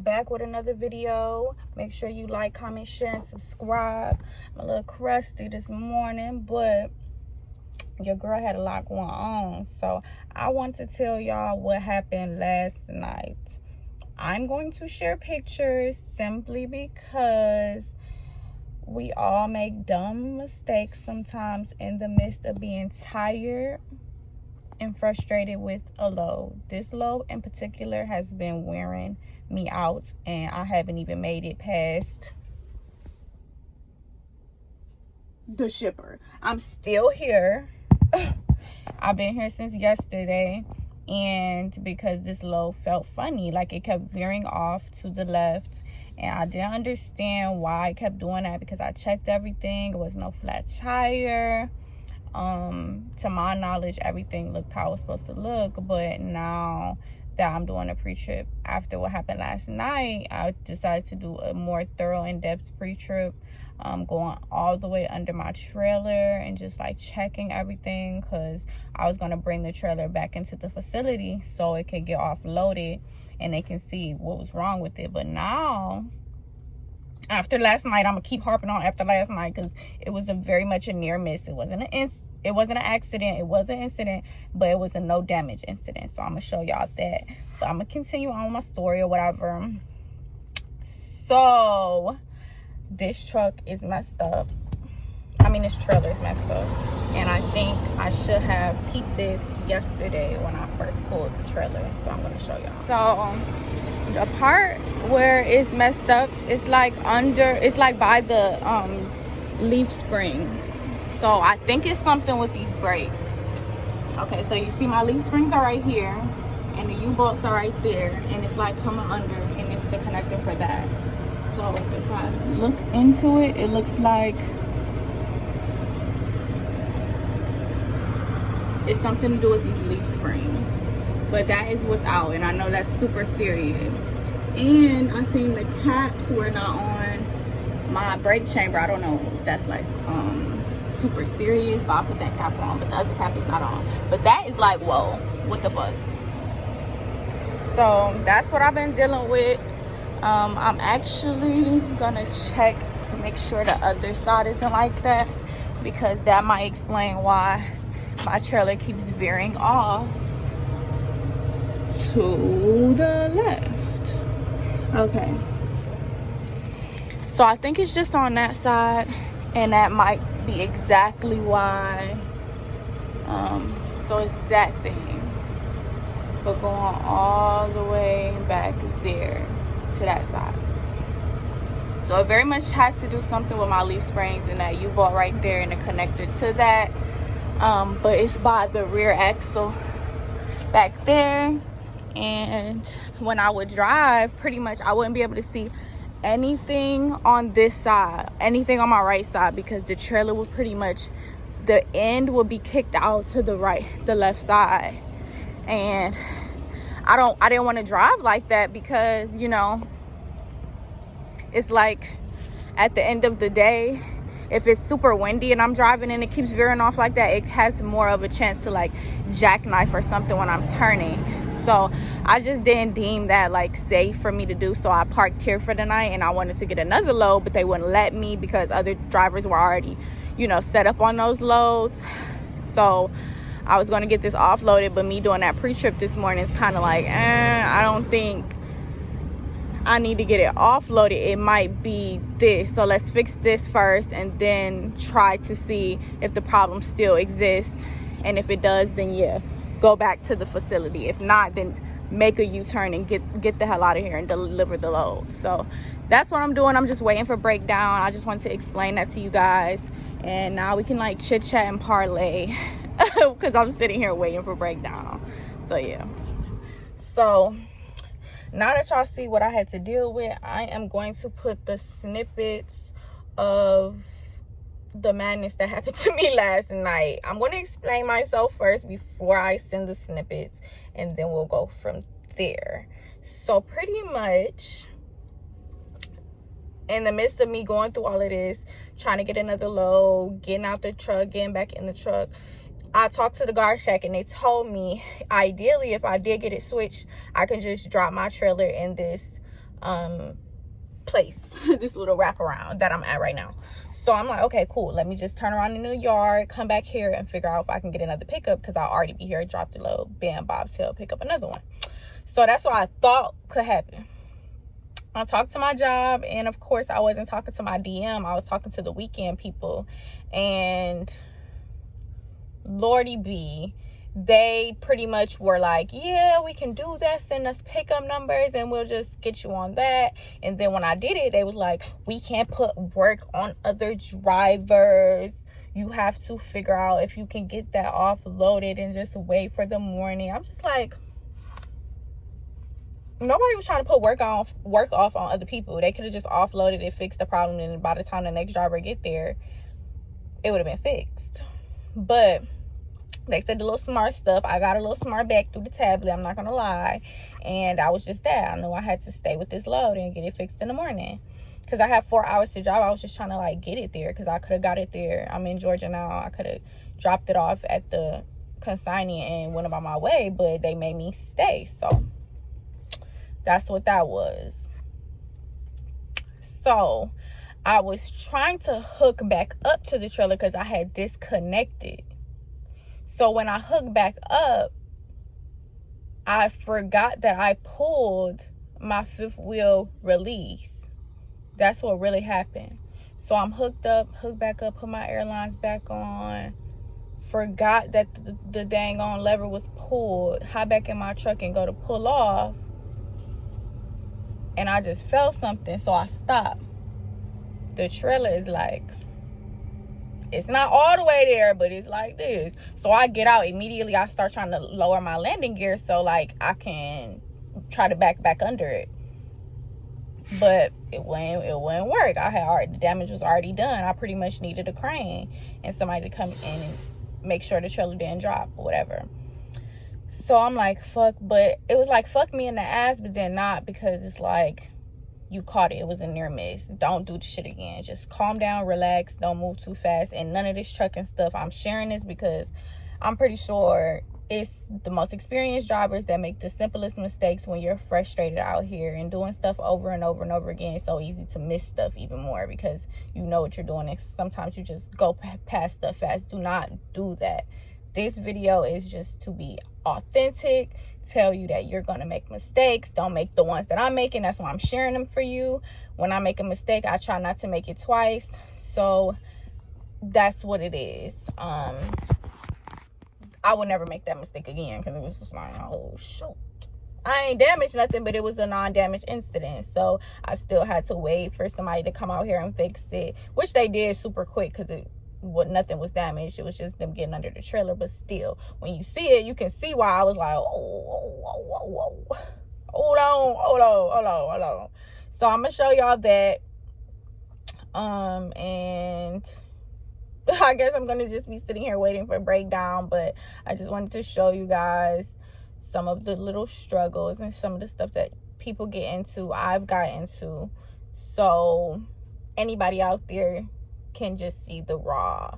back with another video. Make sure you like, comment, share, and subscribe. I'm a little crusty this morning, but your girl had a lot going on, so I want to tell y'all what happened last night. I'm going to share pictures simply because we all make dumb mistakes sometimes in the midst of being tired and frustrated with a load. This load in particular has been wearing me out, and I haven't even made it past the shipper. I'm still here. I've been here since yesterday, and because this load felt funny, like it kept veering off to the left, and I didn't understand why it kept doing that because I checked everything. It was no flat tire. To my knowledge, everything looked how it was supposed to look, but now that I'm doing a pre-trip after what happened last night, I decided to do a more thorough, in-depth pre-trip, going all the way under my trailer and just like checking everything, because I was going to bring the trailer back into the facility so it could get offloaded and they can see what was wrong with it. But now, after last night, I'm gonna keep harping on after last night because it was very much a near miss. It wasn't an accident, it was an incident, but it was a no damage incident. So I'm gonna show y'all that, but I'm gonna continue on with my story or whatever. So this truck is messed up. This trailer is messed up, and I think I should have peeped this yesterday when I first pulled the trailer. So I'm gonna show y'all. So the part where it's messed up, it's like by the leaf springs. So I think it's something with these brakes. Okay, so you see my leaf springs are right here, and the U-bolts are right there, and it's like coming under, and it's the connector for that. So if I look into it, it looks like it's something to do with these leaf springs. But that is what's out, and I know that's super serious. And I seen the caps were not on my brake chamber. I don't know if that's like super serious, but I put that cap on, but the other cap is not on. But that is like, whoa, what the fuck? So that's what I've been dealing with. I'm actually gonna check, make sure the other side isn't like that, because that might explain why my trailer keeps veering off to the left. Okay, so I think it's just on that side, and that might be exactly why. So it's that thing, but going all the way back there to that side. So it very much has to do something with my leaf springs and that U-bolt right there and the connector to that. But it's by the rear axle back there, and when I would drive, pretty much I wouldn't be able to see anything on this side, anything on my right side, because the trailer would pretty much, the end would be kicked out to the left side, and I didn't want to drive like that, because you know, it's like at the end of the day, if it's super windy and I'm driving and it keeps veering off like that, it has more of a chance to like jackknife or something when I'm turning. So I just didn't deem that like safe for me to do, so I parked here for the night, and I wanted to get another load, but they wouldn't let me because other drivers were already, you know, set up on those loads. So I was going to get this offloaded, but me doing that pre-trip this morning is kind of like, I don't think I need to get it offloaded. It might be this, so let's fix this first and then try to see if the problem still exists, and if it does, then yeah, go back to the facility. If not, then make a U-turn and get the hell out of here and deliver the load. So that's what I'm doing. I'm just waiting for breakdown. I just wanted to explain that to you guys, and now we can like chit chat and parlay because I'm sitting here waiting for breakdown. So yeah, so now that y'all see what I had to deal with, I am going to put the snippets of the madness that happened to me last night. I'm going to explain myself first before I send the snippets, and then we'll go from there. So pretty much in the midst of me going through all of this, trying to get another load, getting out the truck, getting back in the truck, I talked to the guard shack, and they told me ideally if I did get it switched, I can just drop my trailer in this place, this little wraparound that I'm at right now. So I'm like, okay, cool, let me just turn around in the yard, come back here, and figure out if I can get another pickup, because I'll already be here, drop the load, bam, bobtail, pick up another one. So that's what I thought could happen. I talked to my job, and of course I wasn't talking to my DM, I was talking to the weekend people. And Lordy B, they pretty much were like, yeah, we can do that, send us pickup numbers and we'll just get you on that. And then when I did it, they was like, we can't put work on other drivers, you have to figure out if you can get that offloaded and just wait for the morning. I'm just like, nobody was trying to put work off on other people. They could have just offloaded it, fixed the problem, and by the time the next driver get there, it would have been fixed. But they said the little smart stuff. I got a little smart back through the tablet, I'm not gonna lie. And I was just that. I knew I had to stay with this load and get it fixed in the morning, because I have 4 hours to drive. I was just trying to like get it there, because I could have got it there. I'm in Georgia now. I could have dropped it off at the consignee and went about my way, but they made me stay. So that's what that was. So I was trying to hook back up to the trailer because I had disconnected. So when I hooked back up, I forgot that I pulled my fifth wheel release. That's what really happened. So I'm hooked back up, put my airlines back on, forgot that the dang on lever was pulled, hop back in my truck and go to pull off, and I just felt something, so I stopped. The trailer is like, it's not all the way there, but it's like this. So I get out immediately. I start trying to lower my landing gear so like I can try to back under it. But it wouldn't work. The damage was already done. I pretty much needed a crane and somebody to come in and make sure the trailer didn't drop or whatever. So I'm like, fuck. But it was like, fuck me in the ass, but then not, because it's like, you caught it. It was a near miss. Don't do the shit again. Just calm down, relax, don't move too fast, and none of this trucking stuff. I'm sharing this because I'm pretty sure it's the most experienced drivers that make the simplest mistakes when you're frustrated out here, and doing stuff over and over and over again. It's so easy to miss stuff even more because you know what you're doing, and sometimes you just go past stuff fast. Do not do that. This video is just to be authentic, tell you that you're gonna make mistakes. Don't make the ones that I'm making. That's why I'm sharing them for you. When I make a mistake, I try not to make it twice. So that's what it is. I would never make that mistake again, because it was just like, oh shoot, I ain't damaged nothing, but it was a non-damage incident. So I still had to wait for somebody to come out here and fix it, which they did super quick, because nothing was damaged. It was just them getting under the trailer. But still, when you see it, you can see why I was like, hold on. So I'm gonna show y'all that, and I guess I'm gonna just be sitting here waiting for a breakdown. But I just wanted to show you guys some of the little struggles and some of the stuff that people get into, I've got into, so anybody out there can just see the raw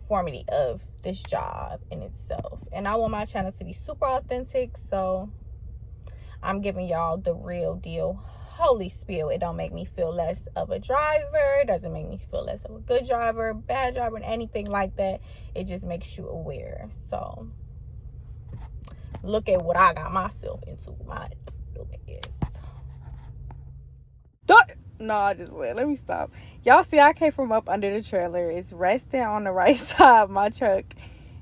formality of this job in itself. And I want my channel to be super authentic, so I'm giving y'all the real deal, holy spiel. It don't make me feel less of a driver, it doesn't make me feel less of a good driver, bad driver, and anything like that. It just makes you aware. So look at what I got myself into. My no, just wait. Let me stop. Y'all see, I came from up under the trailer. It's resting on the right side of my truck,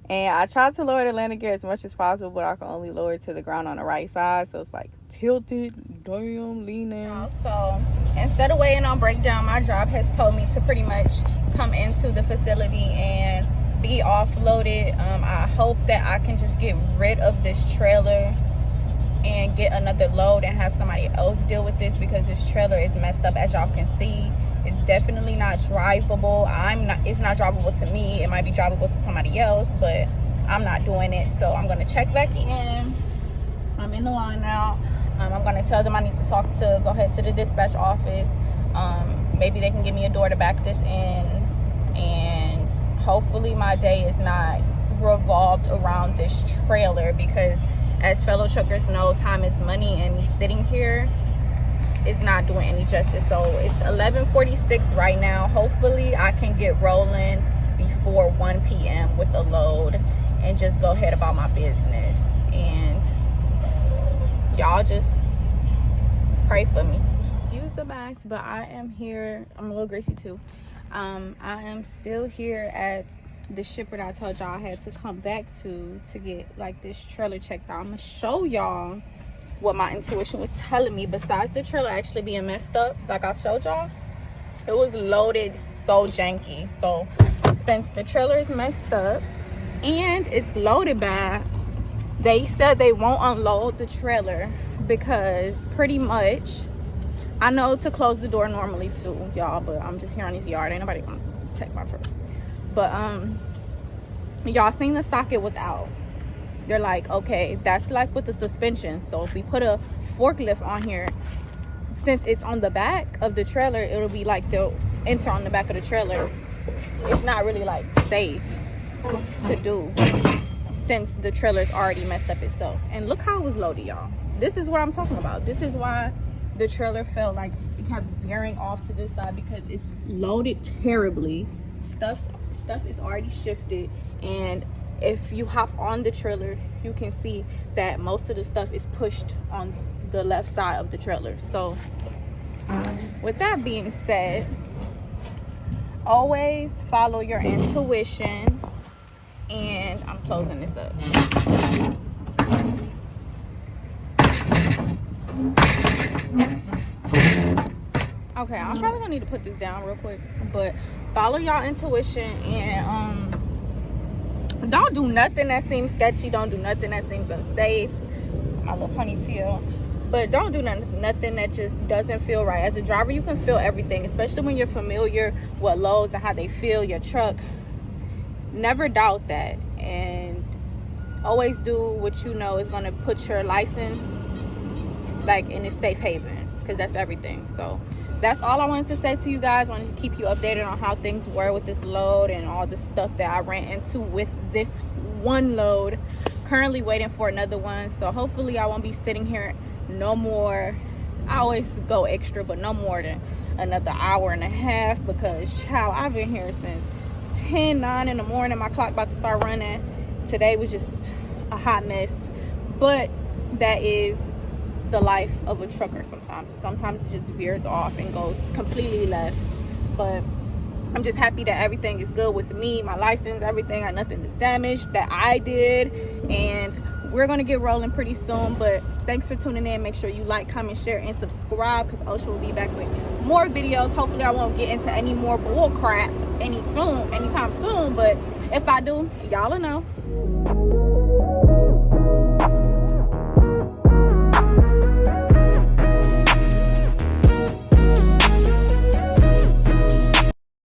and I tried to lower the landing gear as much as possible, but I can only lower it to the ground on the right side, so it's like tilted, damn, leaning. So instead of waiting on breakdown, my job has told me to pretty much come into the facility and be offloaded. I hope that I can just get rid of this trailer and get another load and have somebody else deal with this, because this trailer is messed up. As y'all can see, it's definitely not drivable. It's not drivable to me. It might be drivable to somebody else, but I'm not doing it. So I'm gonna check back in. I'm in the line now. I'm gonna tell them I need to go ahead to the dispatch office. Maybe they can give me a door to back this in, and hopefully my day is not revolved around this trailer, because as fellow truckers know, time is money, and me sitting here is not doing any justice. So it's 11:46 right now. Hopefully I can get rolling before 1 p.m. with a load and just go ahead about my business. And y'all just pray for me. Use the mask, but I am here. I'm a little greasy too. I am still here at the shipper that I told y'all I had to come back to get like this trailer checked out. I'm gonna show y'all what my intuition was telling me. Besides the trailer actually being messed up, like I showed y'all, it was loaded so janky. So since the trailer is messed up and it's loaded bad, they said they won't unload the trailer because pretty much, I know to close the door normally too, y'all, but I'm just here on this yard. Ain't nobody gonna take my truck. But y'all seen the socket was out. They're like, okay, that's like with the suspension. So if we put a forklift on here, since it's on the back of the trailer, it'll be like they'll enter on the back of the trailer. It's not really like safe to do since the trailer's already messed up itself. And look how it was loaded, y'all. This is what I'm talking about. This is why the trailer felt like it kept veering off to this side, because it's loaded terribly. Stuff is already shifted, and if you hop on the trailer, you can see that most of the stuff is pushed on the left side of the trailer. So with that being said, always follow your intuition. And I'm closing this up. Okay, I'm probably gonna need to put this down real quick, but follow y'all intuition and don't do nothing that seems sketchy. Don't do nothing that seems unsafe. My little ponytail. But don't do nothing that just doesn't feel right. As a driver, you can feel everything, especially when you're familiar with loads and how they feel your truck. Never doubt that, and always do what you know is going to put your license like in a safe haven, because that's everything. So that's all I wanted to say to you guys. I wanted to keep you updated on how things were with this load and all the stuff that I ran into with this one load. Currently waiting for another one, so hopefully I won't be sitting here no more. I always go extra, but no more than another hour and a half, because child, I've been here since 9 in the morning. My clock about to start running. Today was just a hot mess, but that is the life of a trucker. Sometimes it just veers off and goes completely left. But I'm just happy that everything is good with me, my license, everything. Nothing is damaged that I did, and we're gonna get rolling pretty soon. But thanks for tuning in. Make sure you like, comment, share, and subscribe, because Osha will be back with more videos. Hopefully I won't get into any more bull crap anytime soon, but if I do, y'all will know.